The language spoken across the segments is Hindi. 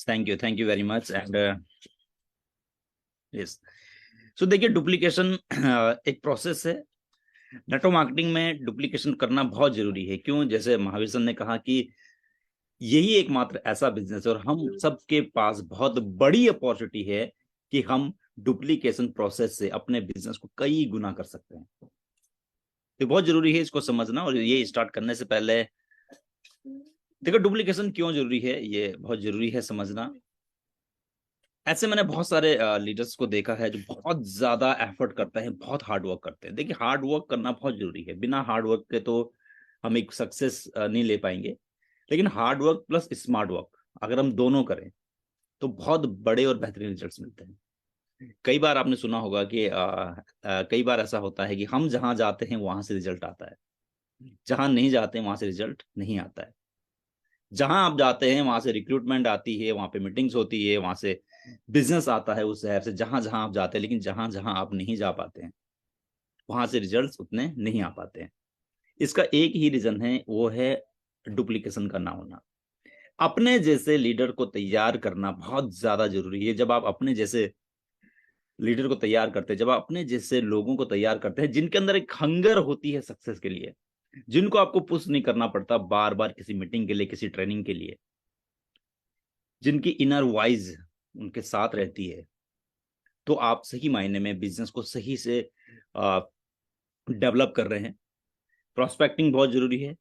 Thank you very much and yes. So देखिए, डुप्लीकेशन एक प्रोसेस है। नेटवर्क मार्केटिंग में डुप्लीकेशन करना बहुत जरूरी है। क्यों? जैसे महावीर सर ने कहा कि यही एकमात्र ऐसा बिजनेस है और हम सबके पास बहुत बड़ी अपॉर्चुनिटी है कि हम डुप्लीकेशन प्रोसेस से अपने बिजनेस को कई गुना कर सकते हैं। तो बहुत जरूरी है इसको समझना। और ये स्टार्ट करने से पहले देखो, डुप्लीकेशन क्यों जरूरी है ये बहुत जरूरी है समझना। ऐसे मैंने बहुत सारे लीडर्स को देखा है जो बहुत ज्यादा एफर्ट करते हैं, बहुत हार्ड वर्क करते हैं। देखिए, हार्ड वर्क करना बहुत जरूरी है। बिना हार्ड वर्क के तो हम एक सक्सेस नहीं ले पाएंगे। लेकिन hard work plus smart work अगर हम दोनों करें तो बहुत बड़े और बेहतरीन रिजल्ट्स मिलते हैं। कई बार आपने सुना होगा कि कई बार ऐसा होता है कि हम जहां जाते हैं वहां से रिजल्ट आता है, जहां नहीं जाते हैं वहां से रिजल्ट नहीं आता है। जहां आप जाते हैं वहां से रिक्रूटमेंट आती है, वहां पे मीटिंग्स होती है, वहां से बिजनेस आता है उस शहर से जहां जहां आप जाते हैं। लेकिन जहां जहां आप नहीं जा पाते हैं वहां से रिजल्ट्स उतने नहीं आ पाते हैं। इसका एक ही रीजन है, वो है डुप्लीकेशन का ना होना। अपने जैसे लीडर को तैयार करना बहुत ज्यादा जरूरी है। जब आप अपने जैसे लीडर को तैयार करते हैं, जब आप अपने जैसे लोगों को तैयार करते हैं जिनके अंदर एक हंगर होती है सक्सेस के लिए, जिनको आपको पुश नहीं करना पड़ता बार बार किसी मीटिंग के लिए, किसी ट्रेनिंग के लिए, जिनकी इनर वाइज उनके साथ रहती है, तो आप सही मायने में बिजनेस को सही से डेवलप कर रहे हैं। प्रोस्पेक्टिंग बहुत जरूरी है,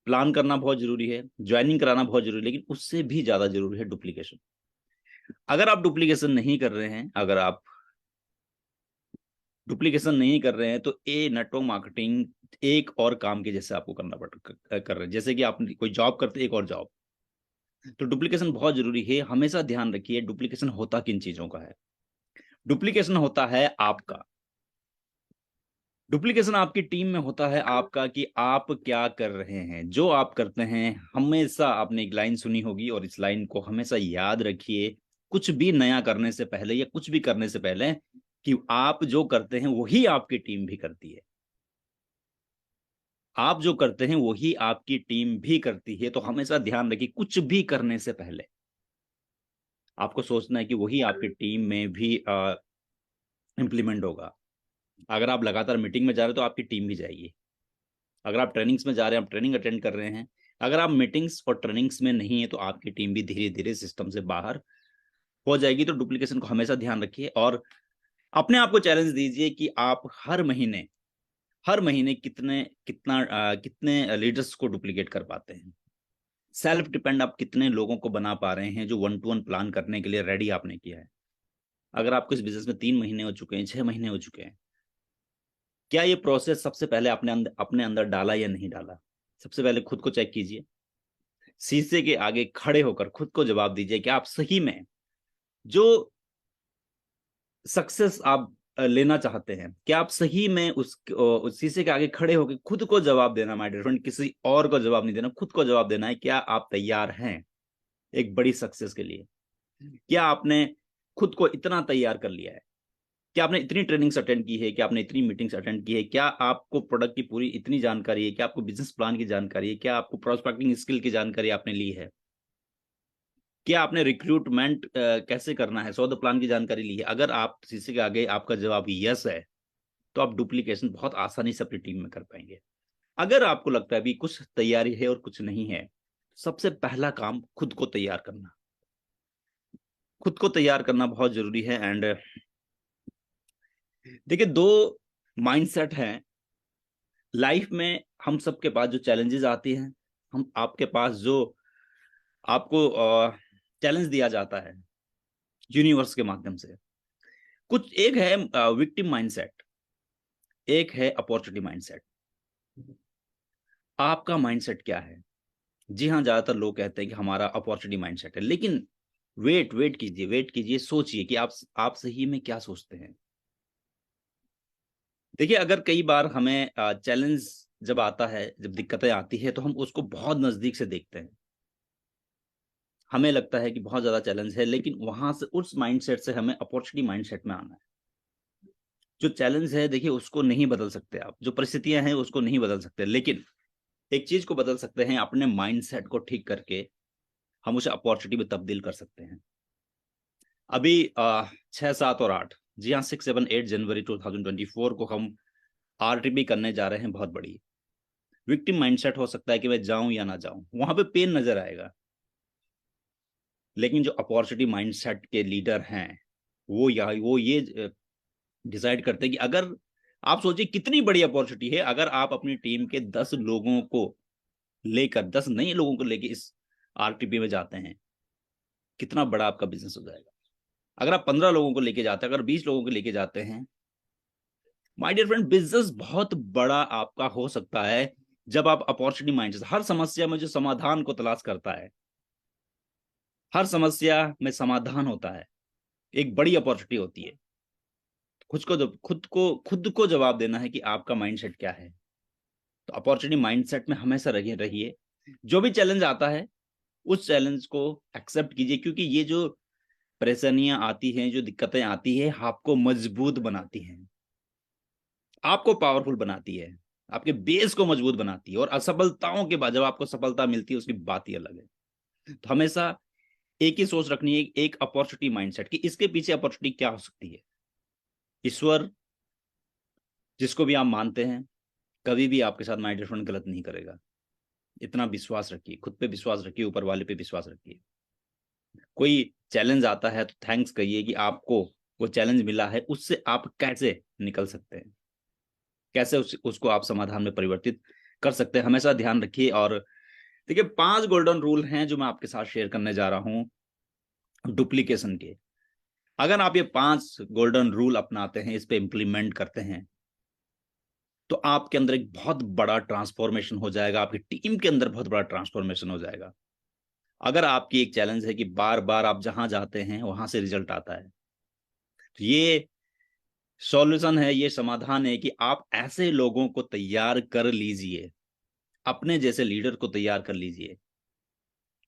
प्लान करना बहुत जरूरी है, ज्वाइनिंग कराना बहुत जरूरी है, लेकिन उससे भी ज्यादा जरूरी है डुप्लीकेशन। अगर आप डुप्लीकेशन नहीं कर रहे हैं, अगर आप डुप्लीकेशन नहीं कर रहे हैं तो ए नेटवर्क मार्केटिंग एक और काम के जैसे आपको करना पड़ कर रहे हैं। जैसे कि आप कोई जॉब करते एक और जॉब। तो डुप्लीकेशन बहुत जरूरी है। हमेशा ध्यान रखिए, डुप्लीकेशन होता किन चीजों का है। डुप्लीकेशन होता है आपका। डुप्लीकेशन आपकी टीम में होता है आपका, कि आप क्या कर रहे हैं, जो आप करते हैं। हमेशा आपने एक लाइन सुनी होगी और इस लाइन को हमेशा याद रखिए, कुछ भी नया करने से पहले या कुछ भी करने से पहले, कि आप जो करते हैं वही आपकी टीम भी करती है। आप जो करते हैं वही आपकी टीम भी करती है। तो हमेशा ध्यान रखिए, कुछ भी करने से पहले आपको सोचना है कि वही आपकी टीम में भी इम्प्लीमेंट होगा। अगर आप लगातार मीटिंग में जा रहे हो तो आपकी टीम भी जाएगी। अगर आप ट्रेनिंग्स में जा रहे हैं, आप ट्रेनिंग अटेंड कर रहे हैं, अगर आप मीटिंग्स और ट्रेनिंग्स में नहीं है तो आपकी टीम भी धीरे धीरे सिस्टम से बाहर हो जाएगी। तो डुप्लीकेशन को हमेशा ध्यान रखिए और अपने आप को चैलेंज दीजिए कि आप हर महीने कितने लीडर्स को डुप्लीकेट कर पाते हैं। सेल्फ डिपेंड आप कितने लोगों को बना पा रहे हैं जो वन टू वन प्लान करने के लिए रेडी आपने किया है। अगर आपको इस बिजनेस में 3 महीने हो चुके हैं, 6 महीने हो चुके हैं, क्या ये प्रोसेस सबसे पहले अपने अंदर डाला या नहीं डाला? सबसे पहले खुद को चेक कीजिए। शीशे के आगे खड़े होकर खुद को जवाब दीजिए कि आप सही में जो सक्सेस आप लेना चाहते हैं, क्या आप सही में उस शीशे के आगे खड़े होकर खुद को जवाब देना, माय डियर फ्रेंड, किसी और को जवाब नहीं देना, खुद को जवाब देना है। क्या आप तैयार हैं एक बड़ी सक्सेस के लिए? क्या आपने खुद को इतना तैयार कर लिया है? क्या आपने इतनी ट्रेनिंग्स अटेंड की है? क्या आपने इतनी मीटिंग्स अटेंड की है? क्या आपको प्रोडक्ट की पूरी इतनी जानकारी है? क्या आपको बिजनेस प्लान की जानकारी है? क्या आपको प्रोस्पेक्टिंग स्किल की जानकारी आपने ली है? क्या आपने रिक्रूटमेंट कैसे करना है, 100 प्लान की जानकारी ली है? अगर आप शीशे के आगे आपका जवाब यस है तो आप डुप्लीकेशन बहुत आसानी से अपनी टीम में कर पाएंगे। अगर आपको लगता है भी कुछ तैयारी है और कुछ नहीं है, सबसे पहला काम खुद को तैयार करना। खुद को तैयार करना बहुत जरूरी है। एंड देखिए, दो माइंडसेट हैं लाइफ में। हम सबके पास जो चैलेंजेस आती हैं, हम आपके पास जो आपको चैलेंज दिया जाता है यूनिवर्स के माध्यम से, कुछ एक है विक्टिम माइंडसेट, एक है अपॉर्चुनिटी माइंडसेट। आपका माइंडसेट क्या है? जी हाँ, ज्यादातर लोग कहते हैं कि हमारा अपॉर्चुनिटी माइंडसेट है। लेकिन वेट कीजिए, सोचिए कि आप सही में क्या सोचते हैं। देखिए, अगर कई बार हमें चैलेंज जब आता है, जब दिक्कतें आती है, तो हम उसको बहुत नजदीक से देखते हैं। हमें लगता है कि बहुत ज्यादा चैलेंज है, लेकिन वहां से उस माइंडसेट से हमें अपॉर्चुनिटी माइंडसेट में आना है। जो चैलेंज है, देखिए, उसको नहीं बदल सकते आप, जो परिस्थितियां हैं उसको नहीं बदल सकते, लेकिन एक चीज को बदल सकते हैं, अपने माइंडसेट को ठीक करके हम उसे अपॉर्चुनिटी में तब्दील कर सकते हैं। अभी 6, 7 और 8, जी हाँ, 6, 7, 8 जनवरी 2024 को हम आरटीपी करने जा रहे हैं, बहुत बड़ी। विक्टिम माइंडसेट हो सकता है कि मैं जाऊं या ना जाऊं, वहां पे पेन नजर आएगा, लेकिन जो अपॉर्चुनिटी माइंडसेट के लीडर हैं वो ये डिसाइड करते हैं कि अगर आप सोचिए कितनी बड़ी अपॉर्चुनिटी है, अगर आप अपनी टीम के 10 लोगों को लेकर, 10 नए लोगों को लेकर इस आरटीपी में जाते हैं, कितना बड़ा आपका बिजनेस हो जाएगा। अगर आप 15 लोगों को लेके जाते हैं, अगर 20 लोगों को लेके जाते हैं, माय डियर फ्रेंड, बिजनेस बहुत बड़ा आपका हो सकता है जब आप अपॉर्चुनिटी माइंडसेट, हर समस्या में जो समाधान को तलाश करता है, हर समस्या में समाधान होता है, एक बड़ी अपॉर्चुनिटी होती है। खुद को जवाब देना है कि आपका माइंडसेट क्या है। तो अपॉर्चुनिटी माइंडसेट में हमेशा रहिए। जो भी चैलेंज आता है उस चैलेंज को एक्सेप्ट कीजिए, क्योंकि ये जो परेशानियां आती हैं, जो दिक्कतें आती है, आपको मजबूत बनाती हैं, आपको पावरफुल बनाती है, आपके बेस को मजबूत बनाती है। और असफलताओं के बाद जब आपको सफलता मिलती है, उसकी बात ही अलग है। तो हमेशा एक ही सोच रखनी है, एक अपॉर्चुनिटी माइंडसेट, कि इसके पीछे अपॉर्चुनिटी क्या हो सकती है। ईश्वर, जिसको भी आप मानते हैं, कभी भी आपके साथ माय डियर फ्रेंड गलत नहीं करेगा। इतना विश्वास रखिए, खुद पे विश्वास रखिए, ऊपर वाले पे विश्वास रखिए। कोई चैलेंज आता है तो थैंक्स कहिए कि आपको वो चैलेंज मिला है, उससे आप कैसे निकल सकते हैं, कैसे उसको आप समाधान में परिवर्तित कर सकते हैं, हमेशा ध्यान रखिए। और देखिए, 5 गोल्डन रूल हैं जो मैं आपके साथ शेयर करने जा रहा हूं डुप्लीकेशन के। अगर आप ये 5 गोल्डन रूल अपनाते हैं, इस पे इंप्लीमेंट करते हैं, तो आपके अंदर एक बहुत बड़ा ट्रांसफॉर्मेशन हो जाएगा, आपकी टीम के अंदर बहुत बड़ा ट्रांसफॉर्मेशन हो जाएगा। अगर आपकी एक चैलेंज है कि बार बार आप जहां जाते हैं वहां से रिजल्ट आता है, तो ये सॉल्यूशन है, ये समाधान है कि आप ऐसे लोगों को तैयार कर लीजिए, अपने जैसे लीडर को तैयार कर लीजिए,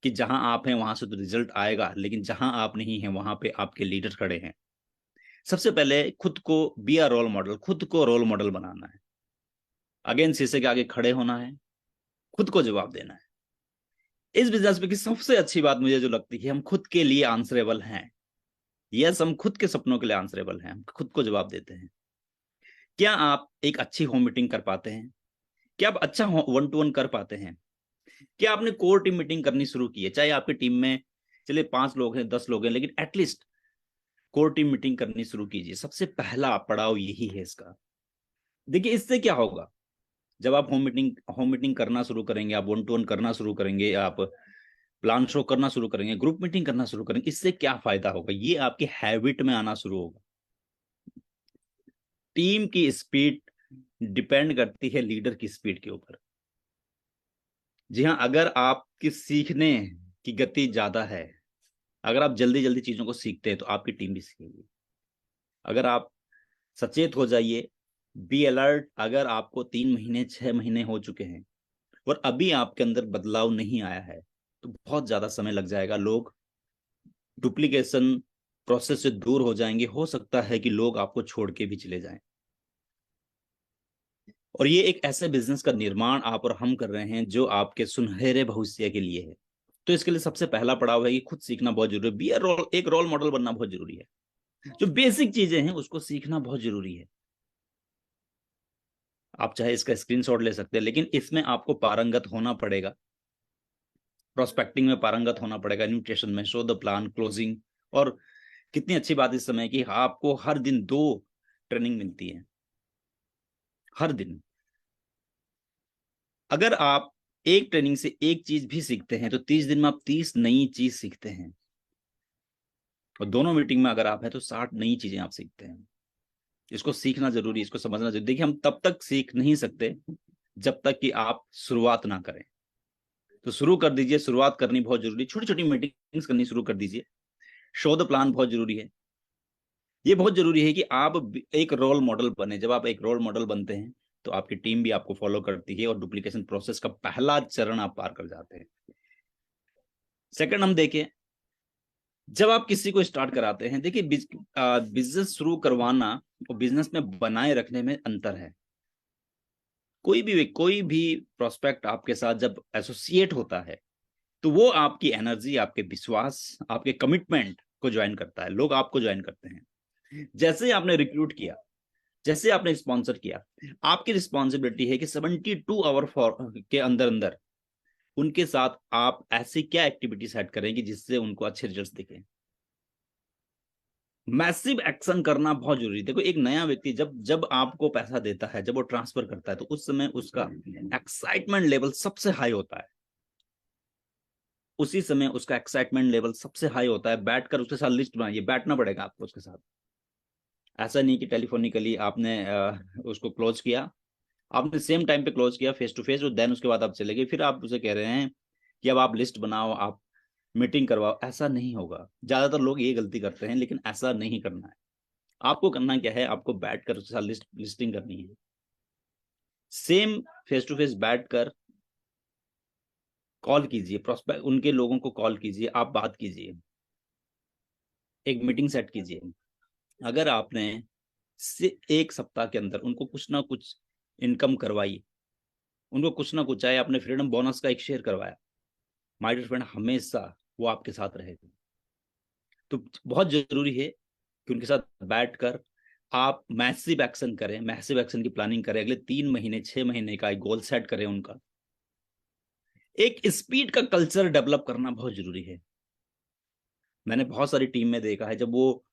कि जहां आप हैं वहां से तो रिजल्ट आएगा, लेकिन जहां आप नहीं हैं वहां पे आपके लीडर खड़े हैं। सबसे पहले खुद को बी अ रोल मॉडल, खुद को रोल मॉडल बनाना है। अगेन शीशे के आगे खड़े होना है, खुद को जवाब देना है। इस बिजनेस में की सबसे अच्छी बात मुझे जो लगती है, हम खुद के लिए आंसरेबल हैं। यस, हम खुद के सपनों के लिए आंसरेबल हैं, हम खुद को जवाब देते हैं। क्या आप एक अच्छी होम मीटिंग कर पाते हैं? क्या आप अच्छा 1-to-1 कर पाते हैं? क्या आपने कोर टीम मीटिंग करनी शुरू की है? चाहे आपकी टीम में चलिए 5 लोग हैं, 10 लोग हैं, लेकिन एटलीस्ट कोर टीम मीटिंग करनी शुरू कीजिए। सबसे पहला पड़ाव यही है इसका। देखिए, इससे क्या होगा, जब आप होम मीटिंग करना शुरू करेंगे, आप 1-to-1 करना शुरू करेंगे, आप प्लान शो करना शुरू करेंगे, ग्रुप मीटिंग करना शुरू करेंगे, इससे क्या फायदा होगा? ये आपके हैबिट में आना शुरू होगा। टीम की स्पीड डिपेंड करती है लीडर की स्पीड के ऊपर। जी हाँ, अगर आपकी सीखने की गति ज्यादा है, अगर आप जल्दी जल्दी चीजों को सीखते हैं, तो आपकी टीम भी सीखेगी। अगर आप सचेत हो जाइए, बी अलर्ट। अगर आपको 3 महीने 6 महीने हो चुके हैं और अभी आपके अंदर बदलाव नहीं आया है, तो बहुत ज्यादा समय लग जाएगा। लोग डुप्लीकेशन प्रोसेस से दूर हो जाएंगे, हो सकता है कि लोग आपको छोड़ के भी चले जाएं। और ये एक ऐसे बिजनेस का निर्माण आप और हम कर रहे हैं जो आपके सुनहरे भविष्य के लिए है। तो इसके लिए सबसे पहला पड़ाव है कि खुद सीखना बहुत जरूरी है, बी रोल, एक रोल मॉडल बनना बहुत जरूरी है। जो बेसिक चीजें हैं उसको सीखना बहुत जरूरी है। आप चाहे इसका स्क्रीनशॉट ले सकते हैं, लेकिन इसमें आपको पारंगत होना पड़ेगा। प्रोस्पेक्टिंग में पारंगत होना पड़ेगा, न्यूट्रिशन में, शो द प्लान, क्लोजिंग। और कितनी अच्छी बात इस समय कि आपको हर दिन 2 ट्रेनिंग मिलती है, हर दिन। अगर आप एक ट्रेनिंग से एक चीज भी सीखते हैं, तो 30 दिन में आप 30 नई चीज सीखते हैं। और दोनों मीटिंग में अगर आप हैं तो 60 नई चीजें आप सीखते हैं। इसको सीखना जरूरी है, इसको समझना जरूरी। देखिए, हम तब तक सीख नहीं सकते जब तक कि आप शुरुआत ना करें। तो शुरू कर दीजिए, शुरुआत करनी बहुत जरूरी है। छोटी छोटी मीटिंग्स करनी शुरू कर दीजिए। शो द प्लान बहुत जरूरी है। ये बहुत जरूरी है कि आप एक रोल मॉडल बने। जब आप एक रोल मॉडल बनते हैं, तो आपकी टीम भी आपको फॉलो करती है और डुप्लीकेशन प्रोसेस का पहला चरण आप पार कर जाते हैं। सेकंड हम देखें, जब आप किसी को स्टार्ट कराते हैं, देखिए बिजनेस शुरू करवाना और बिजनेस में बनाए रखने में अंतर है। कोई भी प्रोस्पेक्ट आपके साथ जब एसोसिएट होता है, तो वो आपकी एनर्जी, आपके विश्वास, आपके कमिटमेंट को ज्वाइन करता है, लोग आपको ज्वाइन करते हैं। जैसे ही आपने रिक्रूट किया, जैसे आपने स्पॉन्सर किया, आपकी रिस्पॉन्सिबिलिटी है कि 72 आवर के अंदर अंदर उनके साथ आप ऐसी क्या एक्टिविटी सेट करेंगे जिससे उनको अच्छे रिजल्ट्स दिखे। मैसिव एक्शन करना बहुत जरूरी है। देखो, एक नया व्यक्ति जब जब आपको पैसा देता है, जब वो ट्रांसफर करता है, तो उस समय उसका एक्साइटमेंट लेवल सबसे हाई होता है। उसी समय उसका एक्साइटमेंट लेवल सबसे हाई होता है। बैठकर उसके साथ लिस्ट बनाइए, बैठना पड़ेगा आपको उसके साथ। ऐसा नहीं कि टेलीफोनिकली आपने उसको क्लोज किया, आपने सेम टाइम पे क्लोज किया फेस टू फेस, और देन उसके बाद आप चले गए, फिर आप उसे कह रहे हैं कि अब आप लिस्ट बनाओ, आप मीटिंग करवाओ। ऐसा नहीं होगा। ज्यादातर लोग ये गलती करते हैं, लेकिन ऐसा नहीं करना है। आपको करना क्या है, आपको बैठकर उसके साथ लिस्टिंग करनी है। सेम फेस टू फेस बैठकर कॉल कीजिए, प्रोस्पेक्ट उनके लोगों को कॉल कीजिए, आप बात कीजिए, एक मीटिंग सेट कीजिए। अगर आपने से एक सप्ताह के अंदर उनको कुछ ना कुछ इनकम करवाई, उनको कुछ ना कुछ, चाहे आपने फ्रीडम बोनस का एक शेयर करवाया, माय डियर फ्रेंड, हमेशा वो आपके साथ रहेगा। तो बहुत जरूरी है कि उनके साथ बैठकर आप मैसिव एक्शन करें, मैसिव एक्शन की प्लानिंग करें। अगले 3 महीने 6 महीने का एक गोल सेट करें उनका। एक स्पीड का कल्चर डेवलप करना बहुत जरूरी है। मैंने बहुत सारी टीम में देखा है, जब वो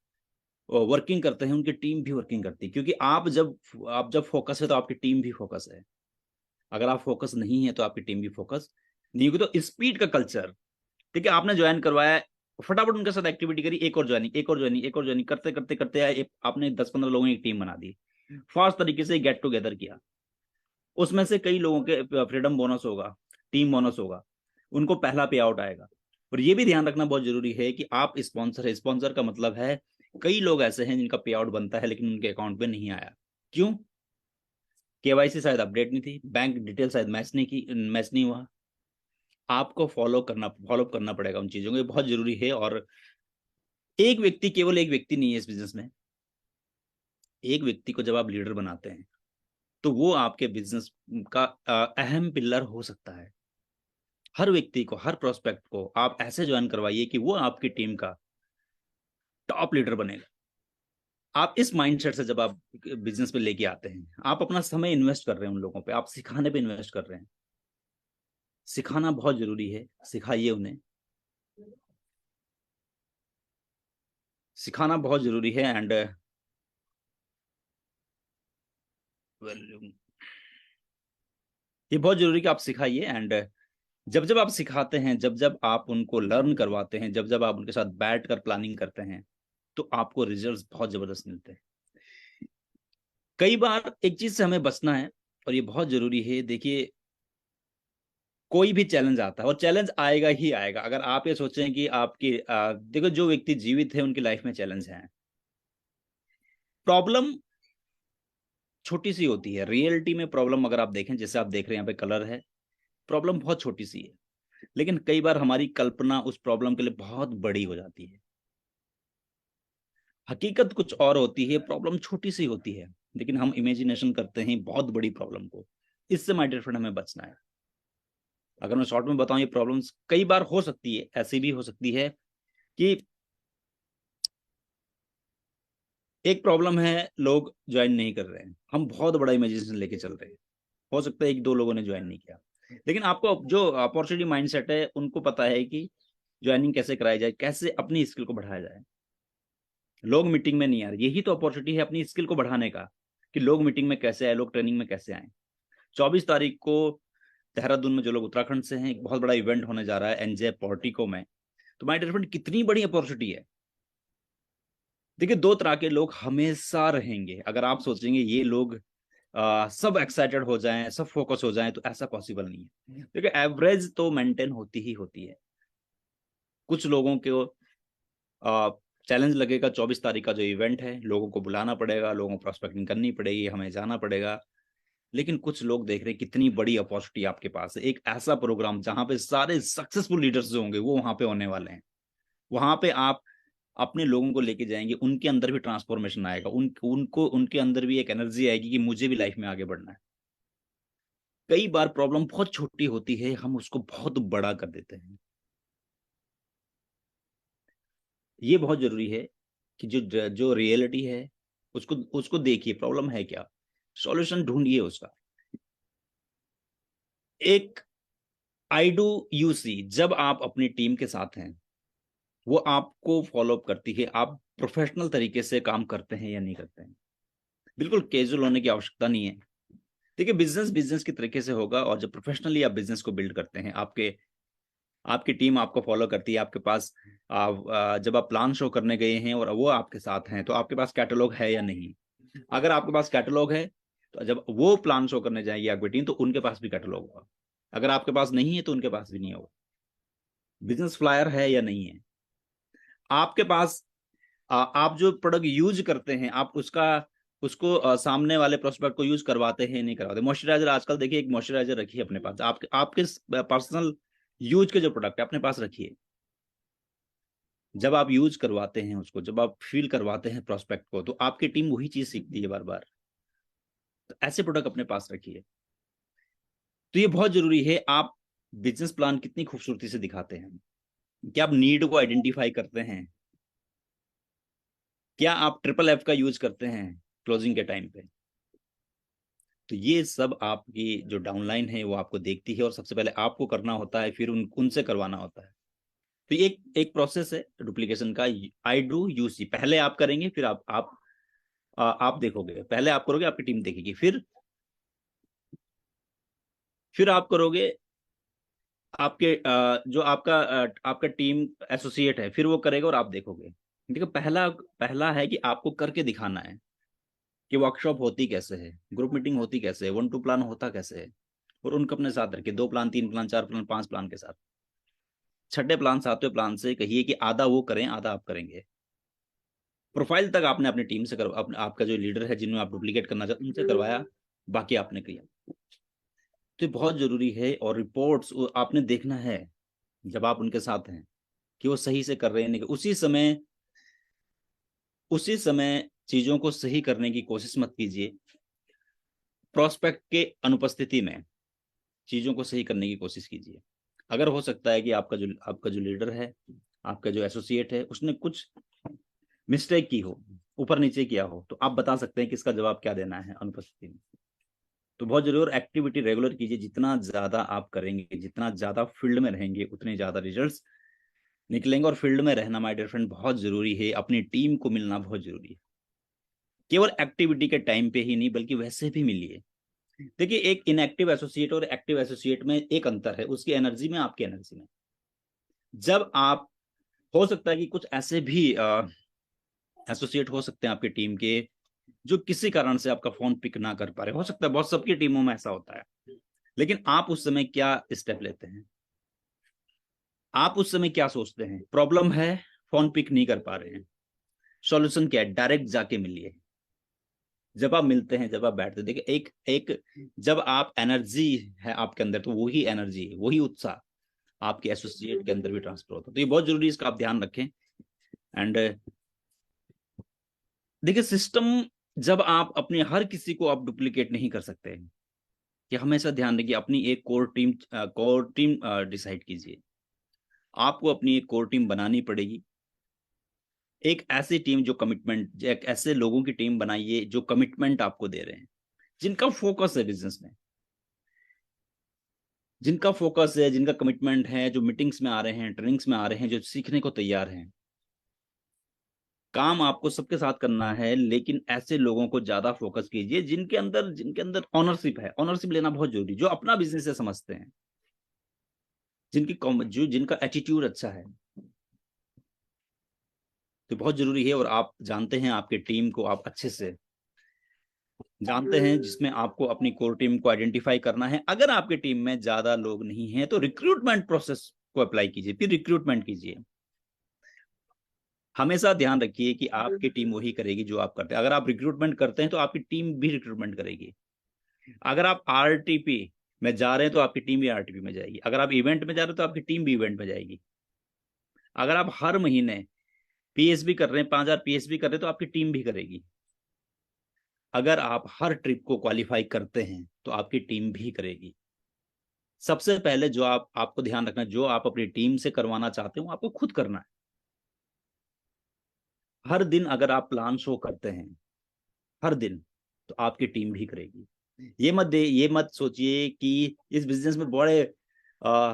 वर्किंग करते हैं, उनकी टीम भी वर्किंग करती है, क्योंकि आप जब फोकस है तो आपकी टीम भी फोकस है। अगर आप फोकस नहीं है तो आपकी टीम भी फोकस नहीं होगी। तो स्पीड का कल्चर, ठीक है, आपने ज्वाइन करवाया, फटाफट उनके साथ एक्टिविटी करी, एक और ज्वाइनिंग, एक और ज्वाइनिंग, एक और ज्वाइनिंग, करते करते करते आपने 10-15 लोगों की एक टीम बना दी। फास्ट तरीके से गेट टुगेदर किया। उसमें से कई लोगों के फ्रीडम बोनस होगा, टीम बोनस होगा, उनको पहला पे आउट आएगा। और ये भी ध्यान रखना बहुत जरूरी है कि आप स्पॉन्सर है। स्पॉन्सर का मतलब है कई लोग ऐसे हैं जिनका पे आउट बनता है लेकिन उनके अकाउंट में नहीं आया। क्यों? केवाईसी शायद अपडेट नहीं थी, बैंक डिटेल शायद मैच नहीं हुआ। आपको फॉलो करना पड़ेगा उन चीजों को, ये बहुत जरूरी है। और एक व्यक्ति, केवल एक व्यक्ति नहीं है इस बिजनेस में। एक व्यक्ति को जब आप लीडर बनाते हैं तो वो आपके बिजनेस का अहम पिलर हो सकता है। हर व्यक्ति को, हर प्रोस्पेक्ट को आप ऐसे ज्वाइन करवाइए कि वो आपकी टीम का टॉप लीडर बनेगा। आप इस माइंडसेट से जब आप बिजनेस पे लेके आते हैं, आप अपना समय इन्वेस्ट कर रहे हैं उन लोगों पे, आप सिखाने पे इन्वेस्ट कर रहे हैं। सिखाना बहुत जरूरी है, सिखाइए उन्हें, सिखाना बहुत जरूरी है। एंड ये बहुत जरूरी कि आप सिखाइए। एंड जब जब आप सिखाते हैं, जब जब आप उनको लर्न करवाते हैं, जब जब आप उनके साथ बैठकर प्लानिंग करते हैं, तो आपको रिजल्ट्स बहुत जबरदस्त मिलते हैं। कई बार एक चीज से हमें बचना है, और ये बहुत जरूरी है। देखिए, कोई भी चैलेंज आता है, और चैलेंज आएगा ही आएगा। अगर आप ये सोचें कि देखो, जो व्यक्ति जीवित है उनकी लाइफ में चैलेंज है। प्रॉब्लम छोटी सी होती है, रियलिटी में प्रॉब्लम अगर आप देखें, जैसे आप देख रहे हैं यहाँ पे कलर है, प्रॉब्लम बहुत छोटी सी है। लेकिन कई बार हमारी कल्पना उस प्रॉब्लम के लिए बहुत बड़ी हो जाती है। हकीकत कुछ और होती है, प्रॉब्लम छोटी सी होती है, लेकिन हम इमेजिनेशन करते हैं बहुत बड़ी प्रॉब्लम को। इससे माय डियर फ्रेंड हमें बचना है। अगर मैं शॉर्ट में बताऊं, ये प्रॉब्लम्स कई बार हो सकती है, ऐसी भी हो सकती है कि एक प्रॉब्लम है, लोग ज्वाइन नहीं कर रहे हैं, हम बहुत बड़ा इमेजिनेशन लेके चल रहे हैं। हो सकता है 1-2 लोगों ने ज्वाइन नहीं किया, लेकिन आपको जो अपॉर्चुनिटी माइंडसेट है, उनको पता है कि ज्वाइनिंग कैसे कराई जाए, कैसे अपनी स्किल को बढ़ाया जाए। लोग मीटिंग में नहीं आ रहे, यही तो अपॉर्चुनिटी है अपनी स्किल को बढ़ाने का, कि लोग मीटिंग में कैसे आए, लोग ट्रेनिंग में कैसे आए। 24 तारीख को देहरादून में, जो लोग उत्तराखंड से हैं, एक बहुत बड़ा इवेंट होने जा रहा है एनजे पोर्टिको में। तो माय डियर फ्रेंड, कितनी बड़ी अपॉर्चुनिटी है। देखिए, 2 तरह के लोग हमेशा रहेंगे। अगर आप सोचेंगे ये लोग सब एक्साइटेड हो जाएं, सब फोकस हो जाएं, तो ऐसा पॉसिबल नहीं है। देखिए, एवरेज तो मेंटेन होती ही होती है। कुछ लोगों को चैलेंज लगेगा, 24 तारीख का जो इवेंट है, लोगों को बुलाना पड़ेगा, लोगों को प्रोस्पेक्टिंग करनी पड़ेगी, हमें जाना पड़ेगा। लेकिन कुछ लोग देख रहे हैं कितनी बड़ी अपॉर्चुनिटी आपके पास है, एक ऐसा प्रोग्राम जहां पे सारे सक्सेसफुल लीडर्स जो होंगे वो वहां पे होने वाले हैं। वहां पे आप अपने लोगों को लेके जाएंगे, उनके अंदर भी ट्रांसफॉर्मेशन आएगा, उनको उनके अंदर भी एक एनर्जी आएगी कि मुझे भी लाइफ में आगे बढ़ना है। कई बार प्रॉब्लम बहुत छोटी होती है, हम उसको बहुत बड़ा कर देते हैं। ये बहुत जरूरी है कि जो जो रियलिटी है उसको उसको देखिए, प्रॉब्लम है क्या, सॉल्यूशन ढूंढिए उसका। एक आई डू यू सी, जब आप अपनी टीम के साथ हैं, वो आपको फॉलो अप करती है आप प्रोफेशनल तरीके से काम करते हैं या नहीं करते हैं। बिल्कुल कैजुअल होने की आवश्यकता नहीं है। देखिए, बिजनेस बिजनेस की तरीके से होगा, और जब प्रोफेशनली आप बिजनेस को बिल्ड करते हैं, आपके आपकी टीम आपको फॉलो करती है, आपके पास जब आप प्लान शो करने गए हैं और वो आपके साथ हैं, तो आपके पास कैटलॉग है या नहीं। अगर आपके पास कैटलॉग है, तो जब वो प्लान शो करने जाएगी आपकी टीम, तो उनके पास भी कैटलॉग होगा। अगर आपके पास नहीं है, तो उनके पास भी नहीं होगा। बिजनेस फ्लायर है या नहीं है आपके पास। आप जो प्रोडक्ट यूज करते हैं, आप उसको सामने वाले प्रोस्पेक्ट को यूज करवाते हैं नहीं करवाते। मॉइस्चराइजर, आजकल देखिए, एक मॉइस्चराइजर रखिए अपने पास, आपके आपके पर्सनल यूज के जो प्रोडक्ट है अपने पास रखिए। जब आप यूज करवाते हैं उसको, जब आप फील करवाते हैं प्रोस्पेक्ट को, तो आपकी टीम वही चीज सीखती है बार बार। तो ऐसे प्रोडक्ट अपने पास रखिए। तो ये बहुत जरूरी है। आप बिजनेस प्लान कितनी खूबसूरती से दिखाते हैं, क्या आप नीड को आइडेंटिफाई करते हैं, क्या आप ट्रिपल एफ का यूज करते हैं क्लोजिंग के टाइम पे। तो ये सब आपकी जो डाउनलाइन है वो आपको देखती है, और सबसे पहले आपको करना होता है, फिर उनसे करवाना होता है। तो ये एक एक प्रोसेस है डुप्लीकेशन का। आई डू यू सी, पहले आप करेंगे, फिर आप देखोगे। पहले आप करोगे, आपकी टीम देखेगी, फिर आप करोगे, आपके जो आपका टीम एसोसिएट है, फिर वो करेगा और आप देखोगे। देखो, पहला पहला है कि आपको करके दिखाना है कि वर्कशॉप होती कैसे है, ग्रुप मीटिंग होती कैसे है, 1-2 प्लान होता कैसे है, और उनको अपने साथ रखिए। 2 प्लान, 3 प्लान, 4 प्लान, 5 प्लान के साथ। छठे प्लान, सातवें प्लान से कहिए कि आधा वो करें, आधा आप करेंगे। प्रोफाइल तक आपने अपनी टीम से आपका जो लीडर है, जिन्हें आप डुप्लीकेट करना चाहते उनसे करवाया, बाकी आपने किया। तो ये बहुत जरूरी है। और रिपोर्ट्स आपने देखना है जब आप उनके साथ हैं, कि वो सही से कर रहे हैं नहीं। उसी समय चीजों को सही करने की कोशिश मत कीजिए। प्रोस्पेक्ट के अनुपस्थिति में चीजों को सही करने की कोशिश कीजिए। अगर हो सकता है कि आपका जो लीडर है, आपका जो एसोसिएट है, उसने कुछ मिस्टेक की हो, ऊपर नीचे किया हो, तो आप बता सकते हैं कि इसका जवाब क्या देना है अनुपस्थिति में। तो बहुत जरूर एक्टिविटी रेगुलर कीजिए। जितना ज्यादा आप करेंगे, जितना ज्यादा फील्ड में रहेंगे, उतने ज्यादा रिजल्ट्स निकलेंगे। और फील्ड में रहना, माय डियर फ्रेंड, बहुत जरूरी है। अपनी टीम को मिलना बहुत जरूरी है। केवल एक्टिविटी के टाइम पे ही नहीं, बल्कि वैसे भी मिलिए। देखिए, एक इनएक्टिव एसोसिएट और एक्टिव एसोसिएट में एक अंतर है, उसकी एनर्जी में, आपकी एनर्जी में। जब आप, हो सकता है कि कुछ ऐसे भी एसोसिएट हो सकते हैं आपकी टीम के, जो किसी कारण से आपका फोन पिक ना कर पा रहे। हो सकता है, बहुत सबकी टीमों में ऐसा होता है। लेकिन आप उस समय क्या स्टेप लेते हैं, आप उस समय क्या सोचते हैं। प्रॉब्लम है, फोन पिक नहीं कर पा रहे हैं, सॉल्यूशन क्या है, डायरेक्ट जाके मिलिए। जब आप मिलते हैं, जब आप बैठते हैं, देखिए, एक एक जब आप एनर्जी है आपके अंदर, तो वही एनर्जी, वही उत्साह आपके एसोसिएट के अंदर भी ट्रांसफर होता है। तो ये बहुत जरूरी है, इसका आप ध्यान रखें। एंड देखिए, सिस्टम, जब आप अपने हर किसी को आप डुप्लीकेट नहीं कर सकते, कि हमेशा ध्यान रखिए, अपनी एक कोर टीम डिसाइड कीजिए। आपको अपनी एक कोर टीम बनानी पड़ेगी। एक ऐसी टीम जो कमिटमेंट, एक ऐसे लोगों की टीम बनाइए जो कमिटमेंट आपको दे रहे हैं, जिनका फोकस है बिजनेस में, जिनका फोकस है, जिनका कमिटमेंट है, जो मीटिंग्स में आ रहे हैं, ट्रेनिंग्स में आ रहे हैं, जो सीखने को तैयार हैं। काम आपको सबके साथ करना है, लेकिन ऐसे लोगों को ज्यादा फोकस कीजिए जिनके अंदर ऑनरशिप है। ऑनरशिप लेना बहुत जरूरी, जो अपना बिजनेस है समझते हैं, जिनका एटीट्यूड अच्छा है। तो बहुत जरूरी है। और आप जानते हैं, आपके टीम को आप अच्छे से जानते हैं, जिसमें आपको अपनी कोर टीम को आइडेंटिफाई करना है। अगर आपकी टीम में ज्यादा लोग नहीं हैं, तो रिक्रूटमेंट प्रोसेस को अप्लाई कीजिए, फिर रिक्रूटमेंट कीजिए। हमेशा ध्यान रखिए कि आपकी टीम वही करेगी जो आप करते हैं। अगर आप रिक्रूटमेंट करते हैं, तो आपकी टीम भी रिक्रूटमेंट करेगी। अगर आप आरटीपी में जा रहे हैं, तो आपकी टीम भी आरटीपी में जाएगी। अगर आप इवेंट में जा रहे हैं, तो आपकी टीम भी इवेंट में जाएगी। अगर आप हर महीने पीएसबी कर रहे हैं, 5,000 पीएसबी कर रहे हैं, तो आपकी टीम भी करेगी। अगर आप हर ट्रिप को क्वालिफाई करते हैं, तो आपकी टीम भी करेगी। सबसे पहले जो आपको ध्यान रखना है, जो आप अपनी टीम से करवाना चाहते हो, आपको खुद करना है। हर दिन अगर आप प्लान शो करते हैं हर दिन, तो आपकी टीम भी करेगी। ये मत सोचिए कि इस बिजनेस में आ,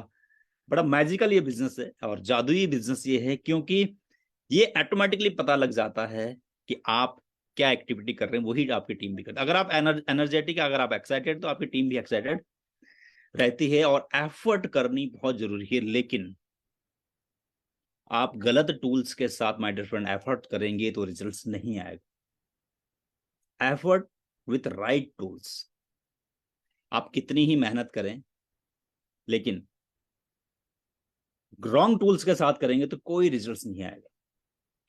बड़ा मैजिकल ये बिजनेस है और जादुई बिजनेस ये है, क्योंकि ये ऑटोमेटिकली पता लग जाता है कि आप क्या एक्टिविटी कर रहे हैं, वही आपकी टीम भी करती है। अगर आप एनर्जेटिक, अगर आप एक्साइटेड, तो आपकी टीम भी एक्साइटेड रहती है। और एफर्ट करनी बहुत जरूरी है, लेकिन आप गलत टूल्स के साथ माय डियर फ्रेंड एफर्ट करेंगे तो रिजल्ट्स नहीं आएगा। एफर्ट विथ राइट टूल्स, आप कितनी ही मेहनत करें, लेकिन रॉन्ग टूल्स के साथ करेंगे तो कोई रिजल्ट्स नहीं आएगा।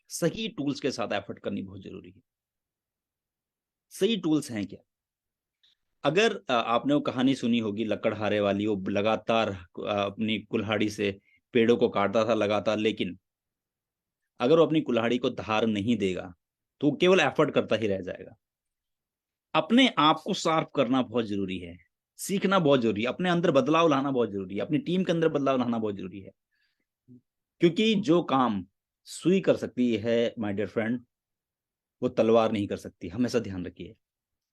सही टूल्स के साथ एफर्ट करनी बहुत जरूरी है। सही टूल्स हैं क्या? अगर आपने वो कहानी सुनी होगी लकड़हारे वाली, वो लगातार अपनी कुल्हाड़ी से पेड़ों को काटता था लगातार, लेकिन अगर वो अपनी कुल्हाड़ी को धार नहीं देगा तो वो केवल एफर्ट करता ही रह जाएगा। अपने आप को शार्प करना बहुत जरूरी है, सीखना बहुत जरूरी है, अपने अंदर बदलाव लाना बहुत जरूरी है, अपनी टीम के अंदर बदलाव लाना बहुत जरूरी है। क्योंकि जो काम सुई कर सकती है माय डियर फ्रेंड, वो तलवार नहीं कर सकती। हमेशा ध्यान रखिए,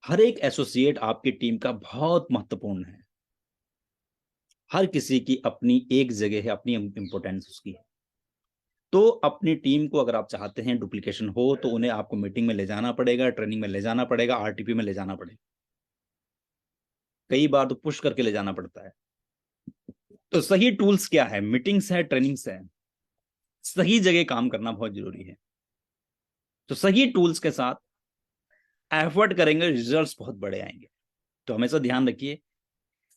हर एक एसोसिएट आपकी टीम का बहुत महत्वपूर्ण है। हर किसी की अपनी एक जगह है, अपनी इंपॉर्टेंस उसकी है। तो अपनी टीम को अगर आप चाहते हैं डुप्लीकेशन हो, तो उन्हें आपको मीटिंग में ले जाना पड़ेगा, ट्रेनिंग में ले जाना पड़ेगा, आरटीपी में ले जाना पड़ेगा। कई बार तो पुश करके ले जाना पड़ता है। तो सही टूल्स क्या है? मीटिंग्स है, ट्रेनिंग्स है, सही जगह काम करना बहुत जरूरी है। तो सही टूल्स के साथ एफर्ट करेंगे, रिजल्ट्स बहुत बड़े आएंगे। तो हमेशा ध्यान रखिए,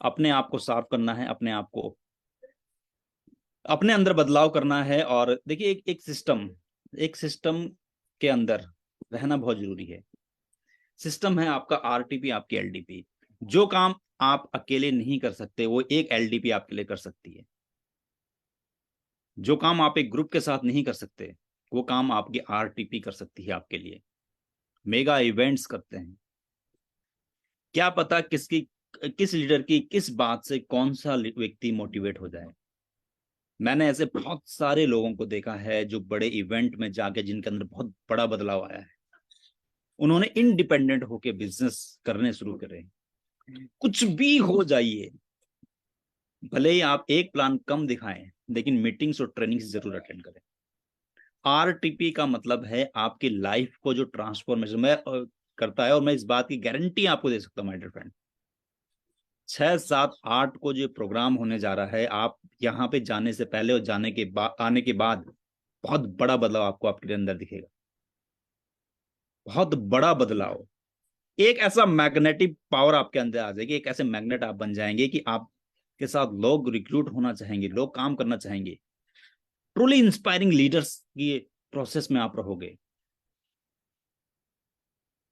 अपने आप को साफ करना है, अपने आप को अपने अंदर बदलाव करना है। और देखिए, एक सिस्टम के अंदर रहना बहुत जरूरी है। सिस्टम है आपका आरटीपी, आपकी एलडीपी। जो काम आप अकेले नहीं कर सकते, वो एक एलडीपी आपके लिए कर सकती है। जो काम आप एक ग्रुप के साथ नहीं कर सकते, वो काम आपकी आरटीपी कर सकती है आपके लिए। मेगा इवेंट्स करते हैं, क्या पता किस लीडर की किस बात से कौन सा व्यक्ति मोटिवेट हो जाए। मैंने ऐसे बहुत सारे लोगों को देखा है जो बड़े इवेंट में जाके, जिनके अंदर बहुत बड़ा बदलाव आया है। उन्होंने इंडिपेंडेंट होके बिजनेस करने शुरू करे। कुछ भी हो जाइए, भले ही आप एक प्लान कम दिखाएं, लेकिन मीटिंग्स और ट्रेनिंग्स जरूर अटेंड करें। आरटीपी का मतलब है आपकी लाइफ को जो ट्रांसफॉर्मेशन में करता है। और मैं इस बात की गारंटी आपको दे सकता हूँ माय डियर फ्रेंड, 6, 7, 8 को जो प्रोग्राम होने जा रहा है, आप यहाँ पे जाने से पहले और जाने के बाद, आने के बाद बहुत बड़ा बदलाव आपको आपके अंदर दिखेगा। बहुत बड़ा बदलाव, एक ऐसा मैग्नेटिक पावर आपके अंदर आ जाएगी, एक ऐसे मैग्नेट आप बन जाएंगे कि आपके साथ लोग रिक्रूट होना चाहेंगे, लोग काम करना चाहेंगे। ट्रूली इंस्पायरिंग लीडर्स की प्रोसेस में आप रहोगे।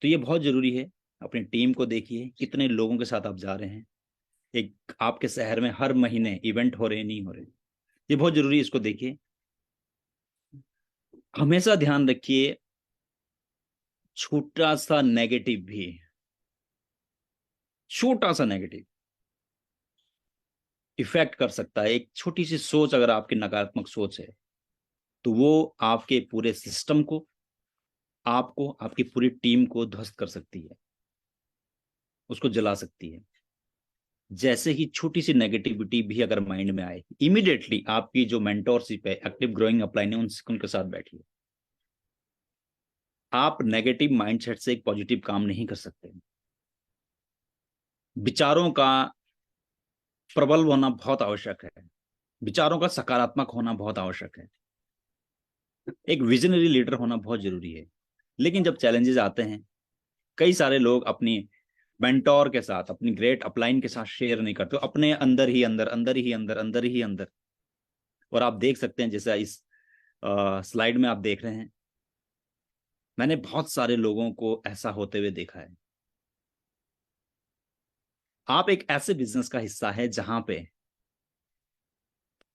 तो ये बहुत जरूरी है। अपनी टीम को देखिए, कितने लोगों के साथ आप जा रहे हैं। एक आपके शहर में हर महीने इवेंट हो रहे हैं, नहीं हो रहे, ये बहुत जरूरी है, इसको देखिए। हमेशा ध्यान रखिए, छोटा सा नेगेटिव भी, छोटा सा नेगेटिव इफेक्ट कर सकता है। एक छोटी सी सोच, अगर आपकी नकारात्मक सोच है, तो वो आपके पूरे सिस्टम को, आपको, आपकी पूरी टीम को ध्वस्त कर सकती है, उसको जला सकती है। जैसे ही छोटी सी नेगेटिविटी भी अगर माइंड में आए, इमीडिएटली आपकी जो मेंटोरशिप है, एक्टिव ग्रोइंग अपलाइन है, उनके साथ बैठिए। आप नेगेटिव माइंडसेट से एक पॉजिटिव काम नहीं कर सकते। विचारों का प्रबल होना बहुत आवश्यक है, विचारों का सकारात्मक होना बहुत आवश्यक है, एक विजनरी लीडर होना बहुत जरूरी है। लेकिन जब चैलेंजेस आते हैं, कई सारे लोग अपनी मेंटोर के साथ, अपनी ग्रेट अपलाइन के साथ शेयर नहीं करते, अपने अंदर ही अंदर, अंदर ही अंदर, अंदर ही अंदर। और आप देख सकते हैं, जैसे इस स्लाइड में आप देख रहे हैं, मैंने बहुत सारे लोगों को ऐसा होते हुए देखा है। आप एक ऐसे बिजनेस का हिस्सा है जहां पे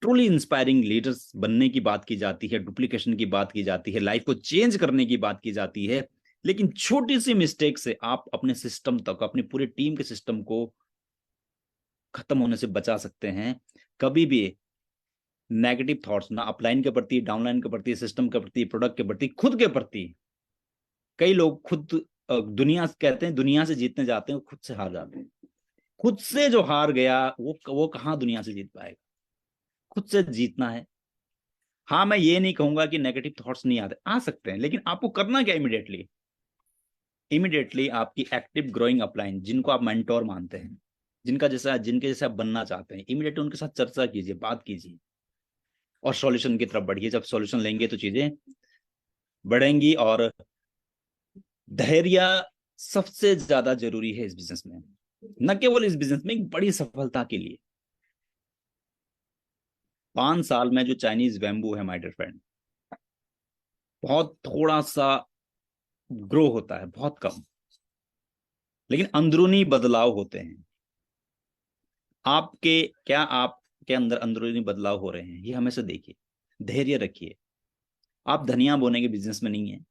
ट्रूली इंस्पायरिंग लीडर्स बनने की बात की जाती है, डुप्लीकेशन की बात की जाती है, लाइफ को चेंज करने की बात की जाती है। लेकिन छोटी सी मिस्टेक से आप अपने सिस्टम तक, अपनी पूरी टीम के सिस्टम को खत्म होने से बचा सकते हैं। कभी भी नेगेटिव थॉट्स, ना अपलाइन के प्रति, डाउनलाइन के प्रति, सिस्टम के प्रति, प्रोडक्ट के प्रति, खुद के प्रति। कई लोग खुद दुनिया कहते हैं दुनिया से जीतने जाते हैं, खुद से हार जाते हैं। खुद से जो हार गया वो कहाँ दुनिया से जीत पाएगा। खुद से जीतना है। हाँ, मैं ये नहीं कहूंगा कि नेगेटिव थॉट्स नहीं आते, आ सकते हैं, लेकिन आपको करना क्या इमीडिएटली आपकी एक्टिव ग्रोइंग अपलाइन, जिनको आप मेंटोर मानते हैं, जिनके जैसा आप बनना चाहते हैं, इमीडिएटली उनके साथ चर्चा कीजिए, बात कीजिए और सॉल्यूशन की तरफ बढ़िए। जब सॉल्यूशन लेंगे तो चीजें बढ़ेंगी। और धैर्य सबसे ज्यादा जरूरी है इस बिजनेस में, न केवल इस बिजनेस में, एक बड़ी सफलता के लिए। 5 साल में जो चाइनीज बैम्बू है माय डियर फ्रेंड, बहुत थोड़ा सा ग्रो होता है, बहुत कम, लेकिन अंदरूनी बदलाव होते हैं। आपके अंदर अंदरूनी बदलाव हो रहे हैं, ये हमेशा देखिए। धैर्य रखिए। आप धनिया बोने के बिजनेस में नहीं है,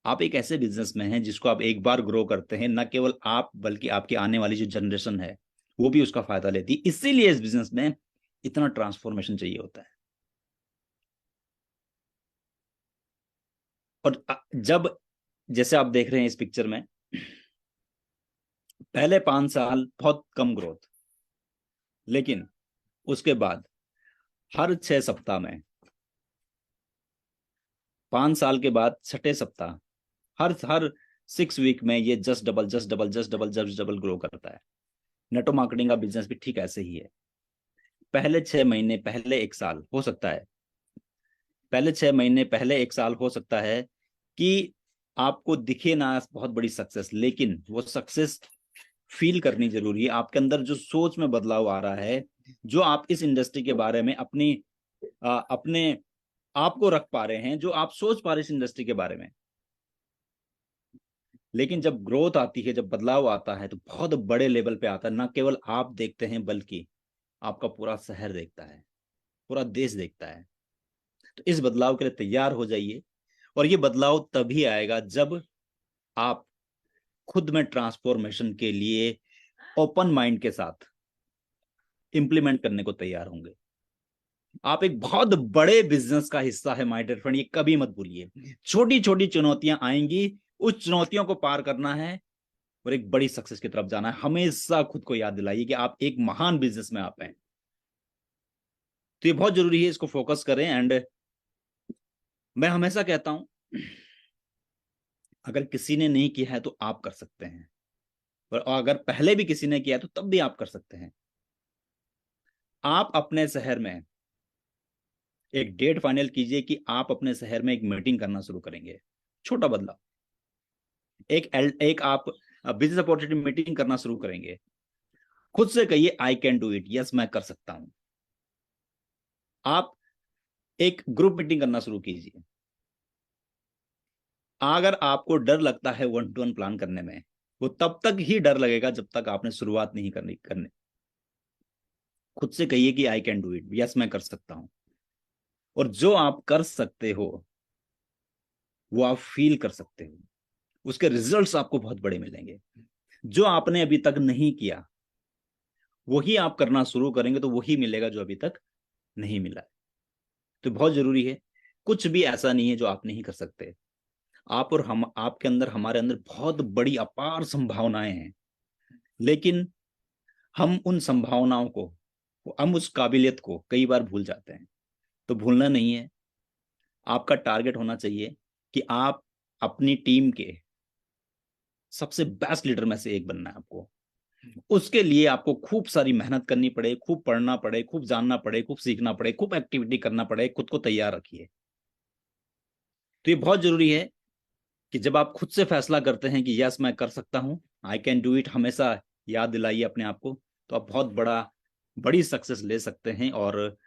आप एक ऐसे बिजनेस में हैं जिसको आप एक बार ग्रो करते हैं, न केवल आप बल्कि आपकी आने वाली जो जनरेशन है वो भी उसका फायदा लेती है। इसीलिए इस बिजनेस में इतना ट्रांसफॉर्मेशन चाहिए होता है। और जब, जैसे आप देख रहे हैं इस पिक्चर में, पहले 5 साल बहुत कम ग्रोथ, लेकिन उसके बाद हर 6 सप्ताह में, 5 साल के बाद छठे सप्ताह, हर हर 6 वीक में ये just double just double just double just double grow करता है। नेटवर्क मार्केटिंग का बिजनेस भी ठीक ऐसे ही है। पहले 6 महीने, पहले 1 साल हो सकता है, पहले 6 महीने, पहले 1 साल हो सकता है कि आपको दिखे ना बहुत बड़ी सक्सेस, लेकिन वो सक्सेस फील करनी जरूरी है। आपके अंदर जो सोच में बदलाव आ रहा है, जो आप इस इंडस्ट्री के बारे में अपने आप को रख पा रहे हैं, जो आप सोच पा रहे हैं इस इंडस्ट्री के बारे में। लेकिन जब ग्रोथ आती है, जब बदलाव आता है, तो बहुत बड़े लेवल पे आता है। ना केवल आप देखते हैं बल्कि आपका पूरा शहर देखता है, पूरा देश देखता है। तो इस बदलाव के लिए तैयार हो जाइए। और ये बदलाव तभी आएगा जब आप खुद में ट्रांसफॉर्मेशन के लिए ओपन माइंड के साथ इंप्लीमेंट करने को तैयार होंगे। आप एक बहुत बड़े बिजनेस का हिस्सा है माय डियर फ्रेंड, ये कभी मत भूलिए। छोटी छोटी चुनौतियां आएंगी, उस चुनौतियों को पार करना है और एक बड़ी सक्सेस की तरफ जाना है। हमेशा खुद को याद दिलाइए कि आप एक महान बिजनेस में आप हैं। तो ये बहुत जरूरी है, इसको फोकस करें। एंड मैं हमेशा कहता हूं, अगर किसी ने नहीं किया है तो आप कर सकते हैं, और अगर पहले भी किसी ने किया है तो तब भी आप कर सकते हैं। आप अपने शहर में एक डेट फाइनल कीजिए कि आप अपने शहर में एक मीटिंग करना शुरू करेंगे। छोटा बदलाव, एक आप बिजनेस अपॉर्चुनिटी मीटिंग करना शुरू करेंगे। खुद से कहिए आई कैन डू इट, यस मैं कर सकता हूं। आप एक ग्रुप मीटिंग करना शुरू कीजिए। अगर आपको डर लगता है 1-to-1 प्लान करने में, वो तब तक ही डर लगेगा जब तक आपने शुरुआत नहीं करने। खुद से कहिए कि आई कैन डू इट, यस मैं कर सकता हूं। और जो आप कर सकते हो वो आप फील कर सकते हो, उसके रिजल्ट्स आपको बहुत बड़े मिलेंगे। जो आपने अभी तक नहीं किया वही आप करना शुरू करेंगे तो वही मिलेगा जो अभी तक नहीं मिला है। तो बहुत जरूरी है, कुछ भी ऐसा नहीं है जो आप नहीं कर सकते। आप और हम, आपके अंदर, हमारे अंदर बहुत बड़ी अपार संभावनाएं हैं, लेकिन हम उन संभावनाओं को, हम उस काबिलियत को कई बार भूल जाते हैं। तो भूलना नहीं है। आपका टारगेट होना चाहिए कि आप अपनी टीम के सबसे बेस्ट लीडर में से एक बनना है आपको। उसके लिए आपको खूब सारी मेहनत करनी पड़े, खूब पढ़ना पड़े, खूब जानना पड़े, खूब सीखना पड़े, खूब एक्टिविटी करना पड़े। खुद को तैयार रखिए। तो ये बहुत जरूरी है कि जब आप खुद से फैसला करते हैं कि यस मैं कर सकता हूं, आई कैन डू इट, हमेशा याद दिलाइए अपने आप को, तो आप बहुत बड़ी सक्सेस ले सकते हैं। और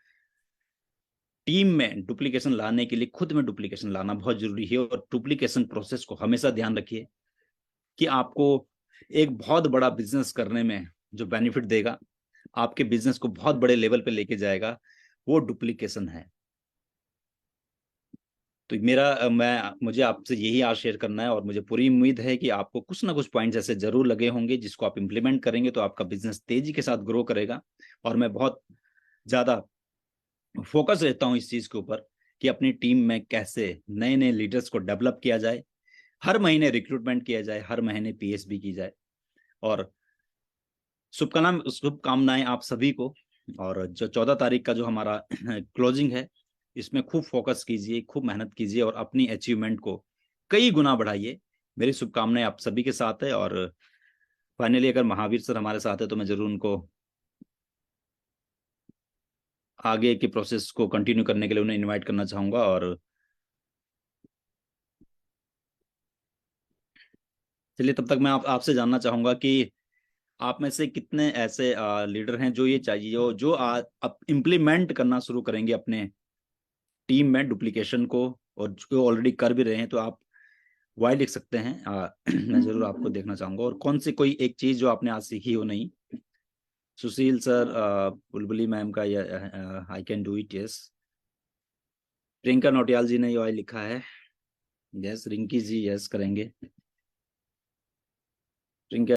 टीम में डुप्लीकेशन लाने के लिए खुद में डुप्लीकेशन लाना बहुत जरूरी है। और डुप्लीकेशन प्रोसेस को हमेशा ध्यान रखिए कि आपको एक बहुत बड़ा बिजनेस करने में जो बेनिफिट देगा, आपके बिजनेस को बहुत बड़े लेवल पे लेके जाएगा, वो डुप्लीकेशन है। तो मुझे आपसे यही आज शेयर करना है। और मुझे पूरी उम्मीद है कि आपको कुछ ना कुछ पॉइंट्स ऐसे जरूर लगे होंगे जिसको आप इंप्लीमेंट करेंगे तो आपका बिजनेस तेजी के साथ ग्रो करेगा। और मैं बहुत ज्यादा फोकस रहता हूँ इस चीज के ऊपर कि अपनी टीम में कैसे नए नए लीडर्स को डेवलप किया जाए, हर महीने रिक्रूटमेंट किया जाए, हर महीने पीएसबी की जाए। और शुभकामनाएं आप सभी को। और जो 14 तारीख का जो हमारा क्लोजिंग है, इसमें खूब फोकस कीजिए, खूब मेहनत कीजिए और अपनी अचीवमेंट को कई गुना बढ़ाइए। मेरी शुभकामनाएं आप सभी के साथ है। और फाइनली अगर महावीर सर हमारे साथ है तो मैं जरूर उनको आगे की प्रोसेस को कंटिन्यू करने के लिए उन्हें इनवाइट करना चाहूंगा। और चलिए, तब तक मैं आपसे जानना चाहूंगा कि आप में से कितने ऐसे लीडर हैं जो ये चाहिए हो, जो अब इम्प्लीमेंट करना शुरू करेंगे अपने टीम में डुप्लीकेशन को, और जो ऑलरेडी कर भी रहे हैं, तो आप वाई लिख सकते हैं। मैं जरूर आपको देखना चाहूंगा। और कौन सी कोई एक चीज जो आपने आज सीखी हो नहीं। सुशील सर, बुलबुली मैम का ये I can do it, yes. Priyanka Nautiyal ji ने ये वाई लिखा है, यस। रिंकी जी यस करेंगे।